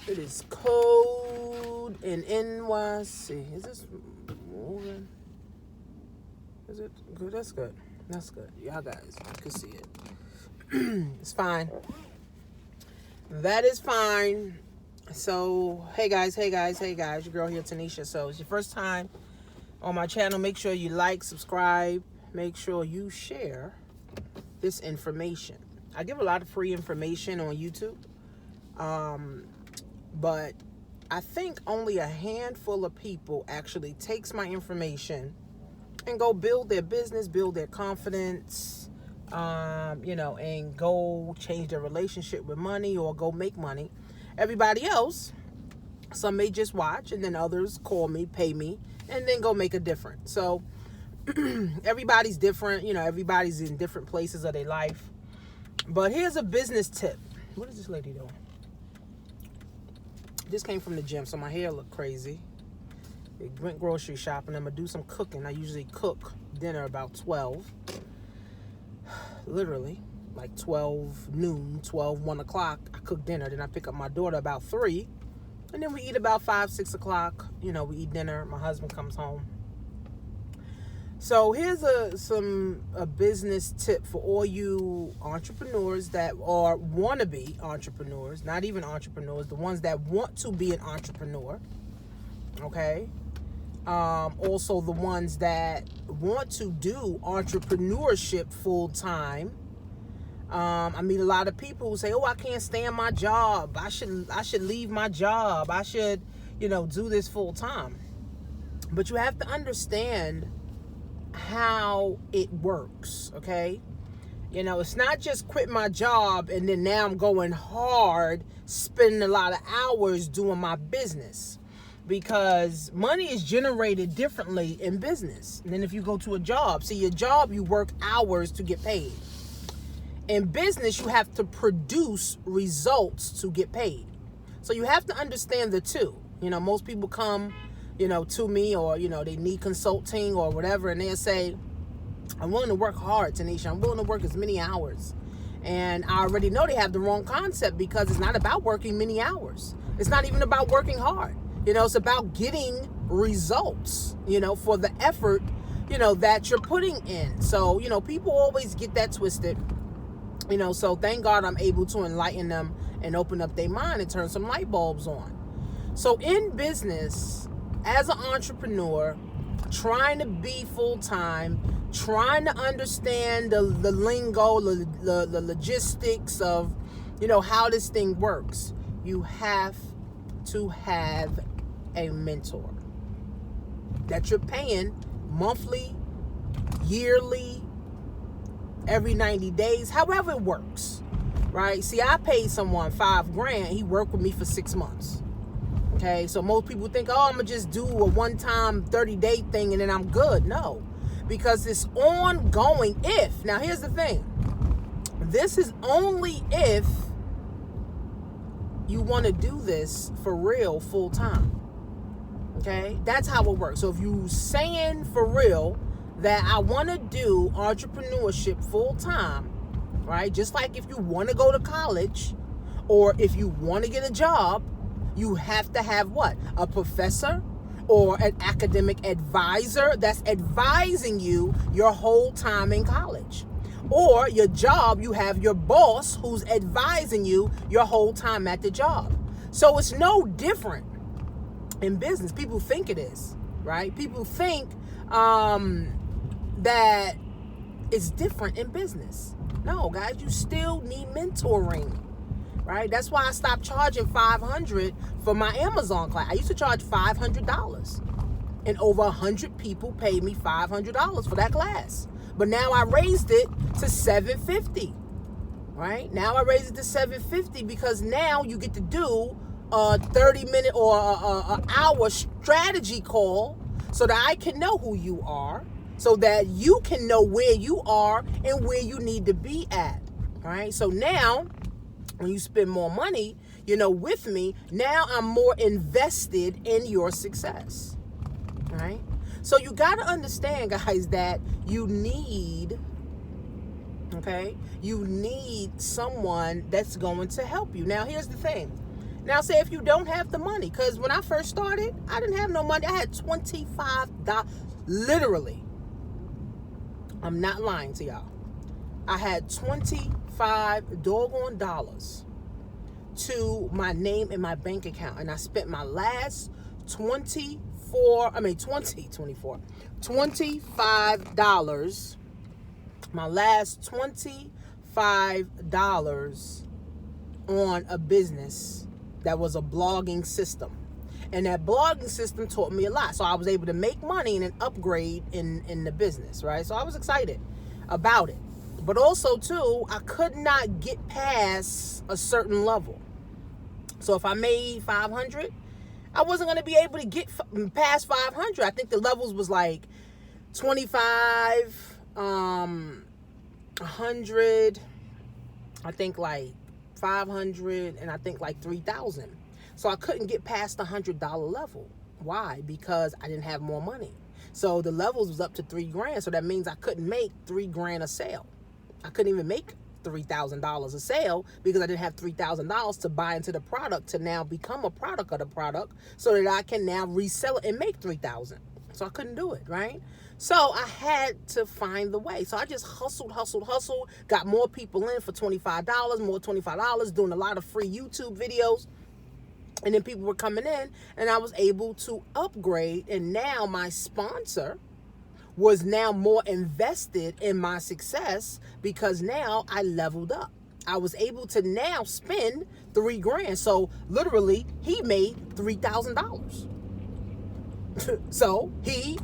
It is cold in NYC. Is this moving? Is it good? That's good. That's good. Y'all guys, you can see it. It's fine. That is fine. So, hey guys. Your girl here, Tanisha. So, it's your first time on my channel. Make sure you like, subscribe. Make sure you share this information. I give a lot of free information on YouTube. But I think only a handful of people actually takes my information and go build their business, build their confidence, and go change their relationship with money or go make money. Everybody else, some may just watch, and then others call me, pay me, and then go make a difference. So everybody's different. Everybody's in different places of their life. But here's a business tip. What is this lady doing? This came from the gym, so my hair looked crazy. I went grocery shopping. I'm going to do some cooking. I usually cook dinner about 12. Literally, like 12 noon, 1 o'clock. I cook dinner. Then I pick up my daughter about 3. And then we eat about 5, 6 o'clock. We eat dinner. My husband comes home. So here's a business tip for all you entrepreneurs that are wannabe entrepreneurs, not even entrepreneurs, the ones that want to be an entrepreneur, okay? Also the ones that want to do entrepreneurship full time. I meet a lot of people who say, "Oh, I can't stand my job. I should leave my job. I should, do this full time." But you have to understand how it works, okay? It's not just quit my job and then now I'm going hard, spending a lot of hours doing my business, because money is generated differently in business than if you go to a job. See, your job, you work hours to get paid. In business, you have to produce results to get paid. So you have to understand the two. Most people come to me, or, they need consulting or whatever, and they'll say, "I'm willing to work hard, Tanisha. I'm willing to work as many hours." And I already know they have the wrong concept, because it's not about working many hours. It's not even about working hard. It's about getting results, for the effort, that you're putting in. So, people always get that twisted, so thank God I'm able to enlighten them and open up their mind and turn some light bulbs on. So in business, as an entrepreneur, trying to be full-time, trying to understand the lingo, the logistics of, how this thing works, you have to have a mentor that you're paying monthly, yearly, every 90 days, however it works, right? See, I paid someone $5,000. He worked with me for 6 months. Okay, so most people think, "Oh, I'm going to just do a one-time 30-day thing and then I'm good." No, because it's ongoing if. Now, here's the thing. This is only if you want to do this for real full-time. Okay, that's how it works. So if you saying for real that I want to do entrepreneurship full-time, right? Just like if you want to go to college or if you want to get a job, you have to have what? A professor or an academic advisor that's advising you your whole time in college. Or your job, you have your boss who's advising you your whole time at the job. So it's no different in business. People think it is, right? People think that it's different in business. No, guys, you still need mentoring. Right? That's why I stopped charging $500 for my Amazon class. I used to charge $500, and over 100 people paid me $500 for that class. But now I raised it to $750. Right? Now I raised it to $750 because now you get to do a 30-minute or an hour strategy call so that I can know who you are, so that you can know where you are and where you need to be at. Right? So now, when you spend more money, with me, now I'm more invested in your success, right? So you got to understand, guys, that you need someone that's going to help you. Now, here's the thing. Now, say if you don't have the money, because when I first started, I didn't have no money. I had $25, literally. I'm not lying to y'all. I had $25 doggone dollars to my name in my bank account, and I spent my last $25, my last $25 on a business that was a blogging system. And that blogging system taught me a lot. So I was able to make money and an upgrade in the business, right? So I was excited about it. But also, too, I could not get past a certain level. So if I made 500, I wasn't going to be able to get past 500. I think the levels was like 25, 100, I think like 500, and I think like 3,000. So I couldn't get past the $100 level. Why? Because I didn't have more money. So the levels was up to $3,000. So that means I couldn't make $3,000 a sale. I couldn't even make $3,000 a sale because I didn't have $3,000 to buy into the product to now become a product of the product so that I can now resell it and make $3,000. So I couldn't do it, right? So I had to find the way. So I just hustled, got more people in for $25, doing a lot of free YouTube videos. And then people were coming in and I was able to upgrade. And now my sponsor was now more invested in my success because now I leveled up. I was able to now spend $3,000. So literally he made $3,000. So he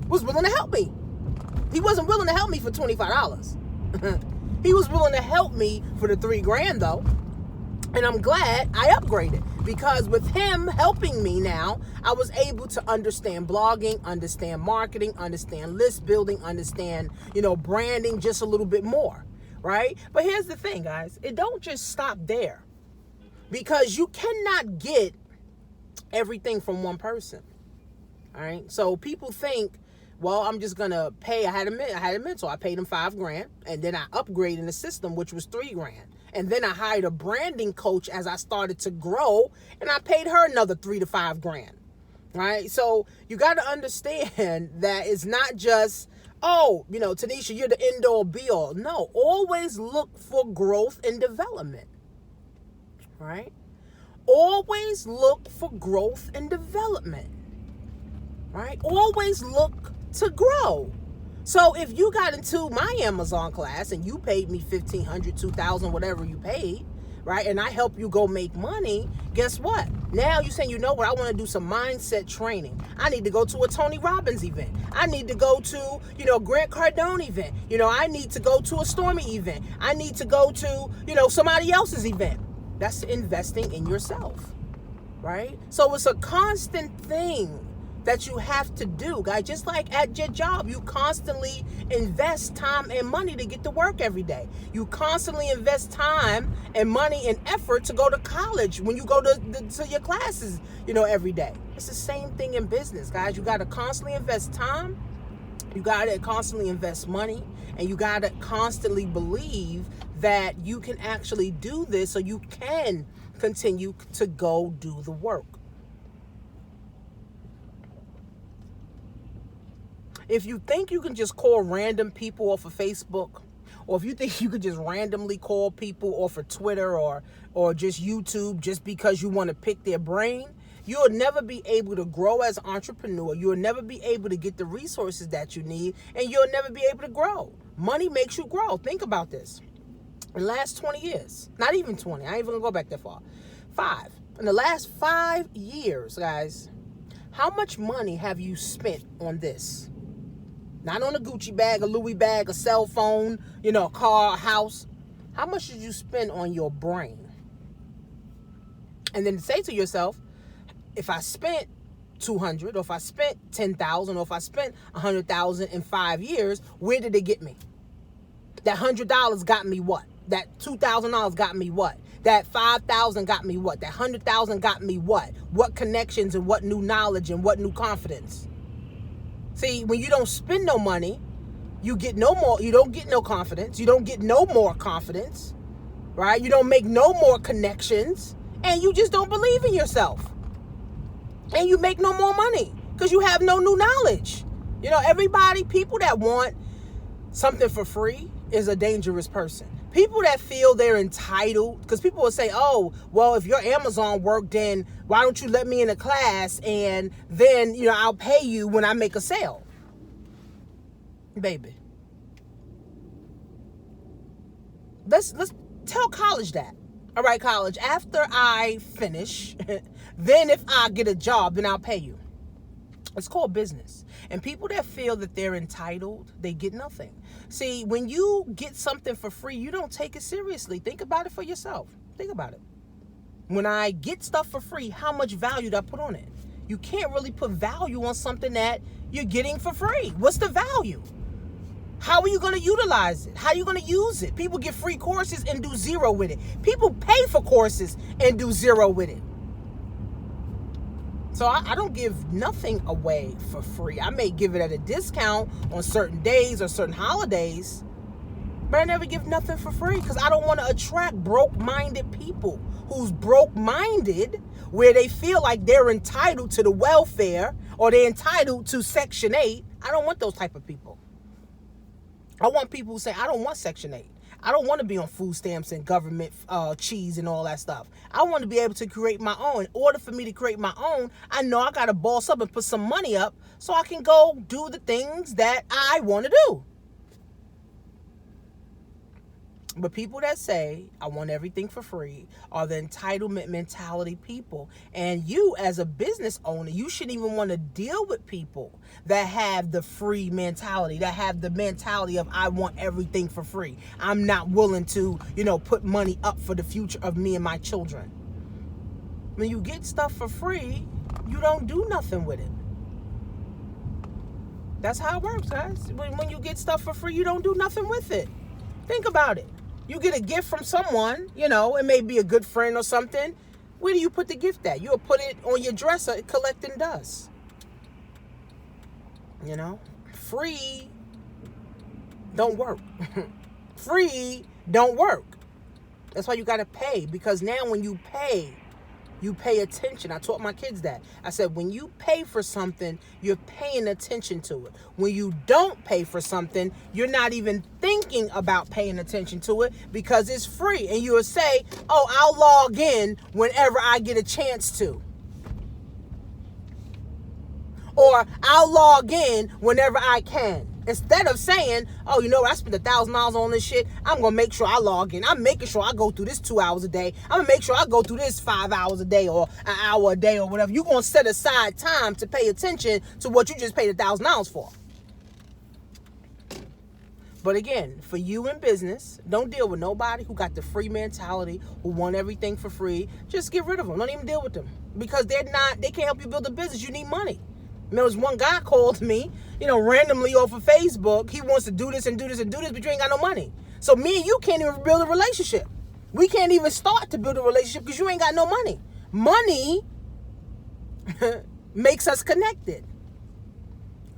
was willing to help me. He wasn't willing to help me for $25. He was willing to help me for the $3,000 though. And I'm glad I upgraded because with him helping me now, I was able to understand blogging, understand marketing, understand list building, understand, branding just a little bit more, right? But here's the thing, guys. It don't just stop there because you cannot get everything from one person, all right? So people think, well, I'm just going to pay. I had a mentor. I paid him $5,000 and then I upgraded the system, which was $3,000. And then I hired a branding coach as I started to grow, and I paid her another $3,000 to $5,000, right? So you got to understand that it's not just, Tanisha, you're the end all be all. No, always look for growth and development, right? Always look for growth and development, right? Always look to grow. So if you got into my Amazon class and you paid me $1,500, $2,000, whatever you paid, right? And I help you go make money, guess what? Now you're saying, I want to do some mindset training. I need to go to a Tony Robbins event. I need to go to, Grant Cardone event. I need to go to a Stormy event. I need to go to, somebody else's event. That's investing in yourself, right? So it's a constant thing that you have to do, guys. Just like at your job, you constantly invest time and money to get to work every day. You constantly invest time and money and effort to go to college when you go to your classes, every day. It's the same thing in business, guys. You got to constantly invest time. You got to constantly invest money, and you got to constantly believe that you can actually do this so you can continue to go do the work. If you think you can just call random people off of Facebook, or if you think you could just randomly call people off of Twitter or just YouTube just because you want to pick their brain, you'll never be able to grow as an entrepreneur. You'll never be able to get the resources that you need, and you'll never be able to grow. Money makes you grow. Think about this. In the last 20 years, not even 20, I ain't even gonna go back that far. 5. In the last 5 years, guys, how much money have you spent on this? Not on a Gucci bag, a Louis bag, a cell phone, a car, a house. How much did you spend on your brain? And then say to yourself, if I spent 200, or if I spent 10,000, or if I spent 100,000 in 5 years, where did it get me? That $100 got me what? That $2,000 got me what? That 5,000 got me what? That 100,000 got me what? What connections and what new knowledge and what new confidence? See, when you don't spend no money, you get no more. You don't get no confidence. You don't get no more confidence, right? You don't make no more connections. and you just don't believe in yourself. And you make no more money because you have no new knowledge. You know, people that want something for free is a dangerous person. People that feel they're entitled, because people will say, oh, well, if your Amazon worked, then why don't you let me in a class and then, I'll pay you when I make a sale. Baby. Let's tell college that. All right, college, after I finish, then if I get a job, then I'll pay you. It's called business. And people that feel that they're entitled, they get nothing. See, when you get something for free, you don't take it seriously. Think about it for yourself. Think about it. When I get stuff for free, how much value do I put on it? You can't really put value on something that you're getting for free. What's the value? How are you going to utilize it? How are you going to use it? People get free courses and do zero with it. People pay for courses and do zero with it. So I don't give nothing away for free. I may give it at a discount on certain days or certain holidays, but I never give nothing for free because I don't want to attract broke-minded people who's broke-minded where they feel like they're entitled to the welfare or they're entitled to Section 8. I don't want those type of people. I want people who say, I don't want Section 8. I don't want to be on food stamps and government cheese and all that stuff. I want to be able to create my own. In order for me to create my own, I know I got to boss up and put some money up so I can go do the things that I want to do. But people that say, I want everything for free, are the entitlement mentality people. And you, as a business owner, you shouldn't even want to deal with people that have the free mentality, that have the mentality of, I want everything for free. I'm not willing to, put money up for the future of me and my children. When you get stuff for free, you don't do nothing with it. That's how it works, guys. When you get stuff for free, you don't do nothing with it. Think about it. You get a gift from someone, it may be a good friend or something. Where do you put the gift at? You'll put it on your dresser collecting dust. Free don't work. Free don't work. That's why you got to pay, because now when you pay attention. I taught my kids that. I said, when you pay for something, you're paying attention to it. When you don't pay for something, you're not even thinking about paying attention to it because it's free. And you'll say, oh, I'll log in whenever I get a chance to. Or I'll log in whenever I can. Instead of saying, oh, I spent $1,000 on this shit, I'm going to make sure I log in. I'm making sure I go through this 2 hours a day. I'm going to make sure I go through this 5 hours a day or an hour a day or whatever. You're going to set aside time to pay attention to what you just paid $1,000 for. But again, for you in business, don't deal with nobody who got the free mentality, who want everything for free. Just get rid of them. Don't even deal with them because they can't help you build a business. You need money. There was one guy called me, randomly off of Facebook. He wants to do this and do this and do this, but you ain't got no money. So me and you can't even build a relationship. We can't even start to build a relationship because you ain't got no money. Money makes us connected.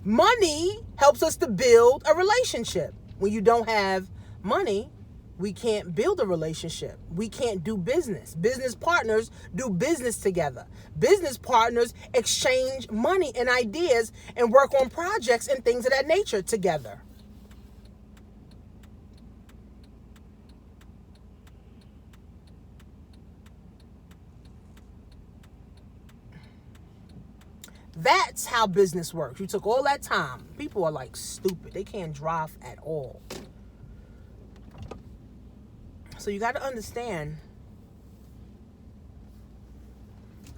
Money helps us to build a relationship. When you don't have money, we can't build a relationship. We can't do business. Business partners do business together. Business partners exchange money and ideas and work on projects and things of that nature together. That's how business works. You took all that time. People are like stupid. They can't drive at all. So you got to understand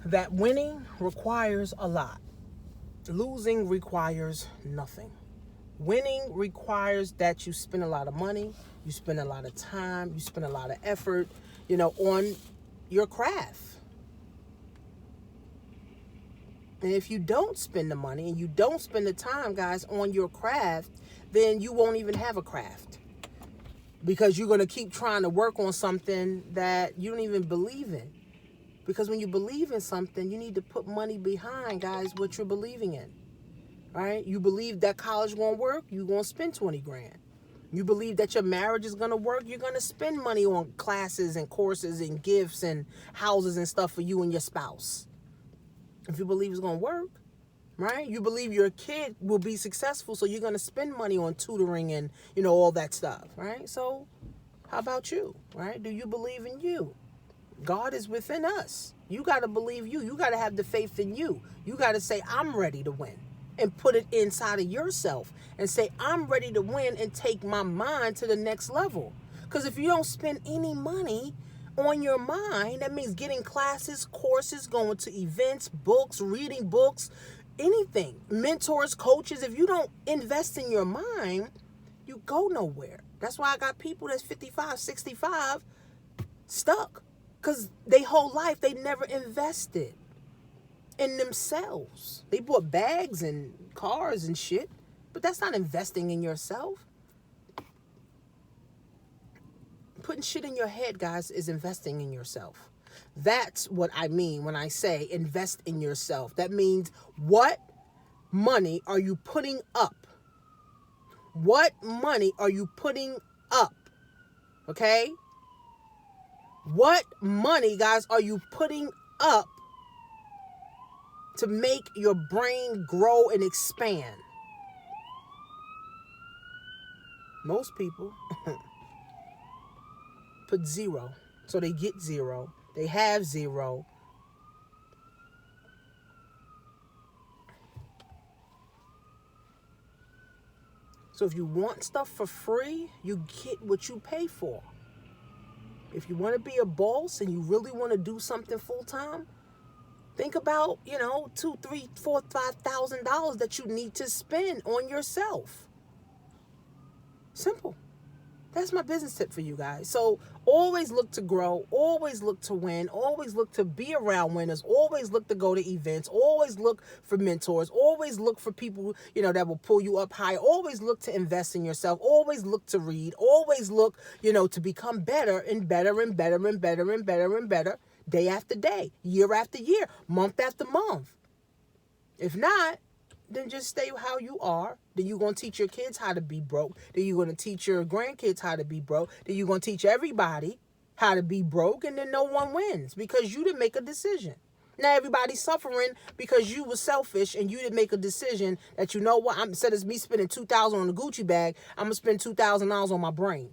that winning requires a lot. Losing requires nothing. Winning requires that you spend a lot of money, you spend a lot of time, you spend a lot of effort, on your craft. And if you don't spend the money and you don't spend the time, guys, on your craft, then you won't even have a craft. Because you're going to keep trying to work on something that you don't even believe in. Because when you believe in something, you need to put money behind, guys, what you're believing in. Right? You believe that college won't work, you're going to spend 20 grand. You believe that your marriage is going to work, you're going to spend money on classes and courses and gifts and houses and stuff for you and your spouse. If you believe it's going to work, right? You believe your kid will be successful, so you're going to spend money on tutoring and, all that stuff, right? So how about you, right? Do you believe in you? God is within us. You got to believe you. You got to have the faith in you. You got to say, I'm ready to win. And put it inside of yourself and say, I'm ready to win and take my mind to the next level. Because if you don't spend any money on your mind, that means getting classes, courses, going to events, books, reading books, anything, mentors, coaches. If you don't invest in your mind, you go nowhere. That's why I got people that's 55, 65 stuck. Because they whole life, they never invested in themselves. They bought bags and cars and shit, but that's not investing in yourself. Putting shit in your head, guys, is investing in yourself. That's what I mean when I say invest in yourself. That means, what money are you putting up? What money are you putting up? Okay? What money, guys, are you putting up to make your brain grow and expand? Most people put zero. So they get zero. They have zero. So if you want stuff for free, you get what you pay for. If you want to be a boss and you really want to do something full time, think about, $2,000, $3,000, $4,000, $5,000 that you need to spend on yourself. Simple. That's my business tip for you guys. So always look to grow, always look to win, always look to be around winners, always look to go to events, always look for mentors, always look for people, that will pull you up high, always look to invest in yourself, always look to read, always look, to become better and better and better and better and better and better, day after day, year after year, month after month. If not, then just stay how you are. Then you're going to teach your kids how to be broke. Then you're going to teach your grandkids how to be broke. Then you're going to teach everybody how to be broke, and then no one wins because you didn't make a decision. Now everybody's suffering because you were selfish and you didn't make a decision that, instead of me spending $2,000 on a Gucci bag, I'm going to spend $2,000 on my brain.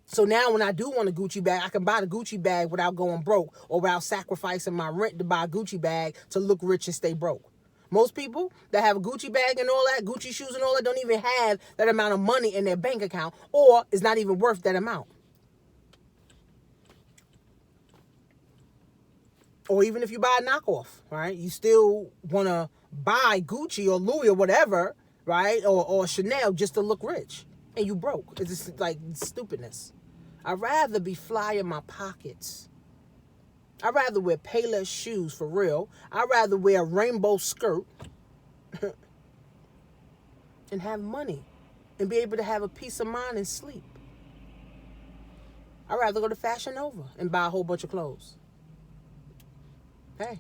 So now when I do want a Gucci bag, I can buy the Gucci bag without going broke or without sacrificing my rent to buy a Gucci bag to look rich and stay broke. Most people that have a Gucci bag and all that, Gucci shoes and all that, don't even have that amount of money in their bank account, or it's not even worth that amount. Or even if you buy a knockoff, right? You still want to buy Gucci or Louis or whatever, right? Or Chanel just to look rich. And you broke. It's just like stupidness. I'd rather be fly in my pockets. I'd rather wear Payless shoes for real. I'd rather wear a rainbow skirt and have money and be able to have a peace of mind and sleep. I'd rather go to Fashion Nova and buy a whole bunch of clothes. Hey,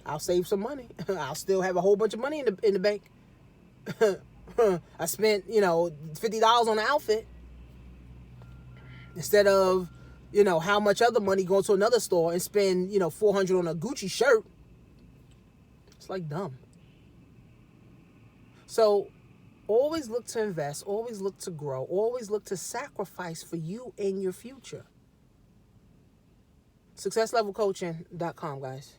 I'll save some money. I'll still have a whole bunch of money in the bank. I spent, $50 on an outfit instead of, how much other money going to another store and spend, $400 on a Gucci shirt. It's like dumb. So always look to invest, always look to grow, always look to sacrifice for you and your future. SuccessLevelCoaching.com, guys.